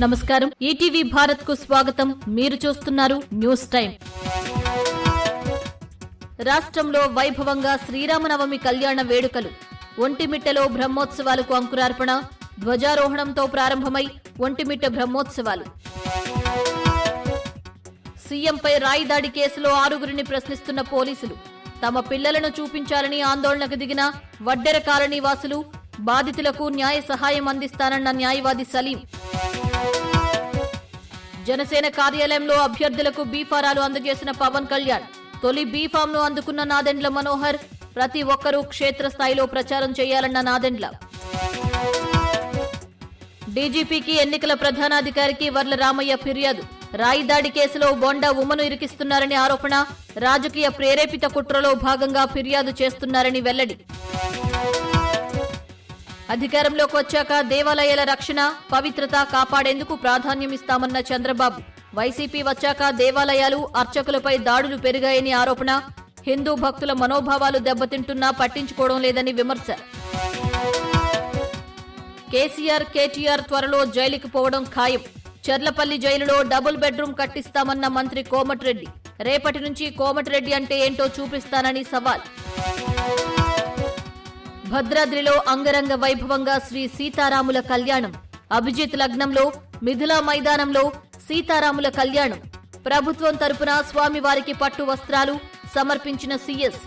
నమస్కారం. ఈటీవీ భారత్ కు స్వాగతం. మీరు చూస్తున్నారు న్యూస్ టైం. రాష్ట్రంలో వైభవంగా శ్రీరామనవమి కళ్యాణ వేడుకలు. ఒంటిమిట్టలో బ్రహ్మోత్సవాలకు అంకురార్పణ. ధ్వజారోహణంతో ప్రారంభమై ఒంటిమిట్ట బ్రహ్మోత్సవాలు. సీఎంపై రాయి దాడి కేసులో 6గురిని ప్రశ్నిస్తున్న పోలీసులు. తమ పిల్లలను చూపించాలని ఆందోళనకు దిగిన వడ్డెర కాలనీ వాసులు. బాధితులకు న్యాయ సహాయం అందిస్తానన్న న్యాయవాది సలీం. జనసేన కార్యాలయంలో అభ్యర్థులకు బీఫారాలు అందజేసిన పవన్ కళ్యాణ్. తొలి బీఫామ్ ను అందుకున్న నాదెండ్ల మనోహర్. ప్రతి ఒక్కరూ క్షేత్రస్థాయిలో ప్రచారం చేయాలన్న నాదెండ్ల. డీజీపీకి ఎన్నికల ప్రధానాధికారికి వర్ల రామయ్య ఫిర్యాదు. రాయి దాడి కేసులో బొండా ఉమను ఇరికిస్తున్నారని ఆరోపణ. రాజకీయ ప్రేరేపిత కుట్రలో భాగంగా ఫిర్యాదు చేస్తున్నారని వెల్లడి. అధికారంలోకి వచ్చాక దేవాలయాల రక్షణ, పవిత్రత కాపాడేందుకు ప్రాధాన్యమిస్తామన్న చంద్రబాబు. వైసీపీ వచ్చాక దేవాలయాలు, అర్చకులపై దాడులు పెరిగాయని ఆరోపణ. హిందూ భక్తుల మనోభావాలు దెబ్బతింటున్నా పట్టించుకోవడం లేదని విమర్శ. కేసీఆర్, కేటీఆర్ త్వరలో జైలుకు పోవడం ఖాయం. చర్లపల్లి జైలులో డబుల్ బెడ్రూమ్ కట్టిస్తామన్న మంత్రి కోమటిరెడ్డి. రేపటి నుంచి కోమటిరెడ్డి అంటే ఏంటో చూపిస్తానని సవాల్. భద్రాద్రిలో అంగరంగ వైభవంగా శ్రీ సీతారాముల కళ్యాణం. అభిజిత్ లగ్నంలో మిథిలా మైదానంలో సీతారాముల కళ్యాణం. ప్రభుత్వం తరపున స్వామివారికి పట్టు వస్త్రాలు సమర్పించిన సీఎస్.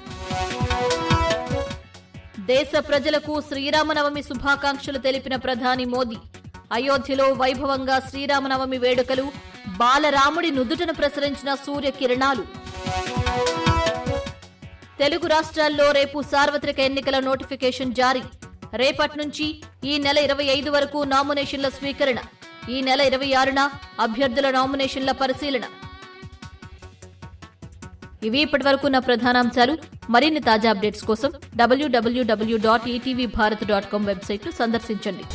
దేశ ప్రజలకు శ్రీరామనవమి శుభాకాంక్షలు తెలిపిన ప్రధాని మోదీ. అయోధ్యలో వైభవంగా శ్రీరామనవమి వేడుకలు. బాలరాముడి నుదుటను ప్రసరించిన సూర్యకిరణాలు. తెలుగు రాష్ట్రాల్లో రేపు సార్వత్రిక ఎన్నికల నోటిఫికేషన్ జారీ. రేపటి నుంచి ఈ నెల 25 వరకు నామినేషన్ల స్వీకరణ. ఈ నెల 26న అభ్యర్థుల నామినేషన్ల పరిశీలన. ఇవి ఇప్పటివరకు ఉన్న ప్రధానాంశాలు. మరిన్ని తాజా అప్డేట్స్ కోసం www.etvbharat.com వెబ్సైట్ ను సందర్శించండి.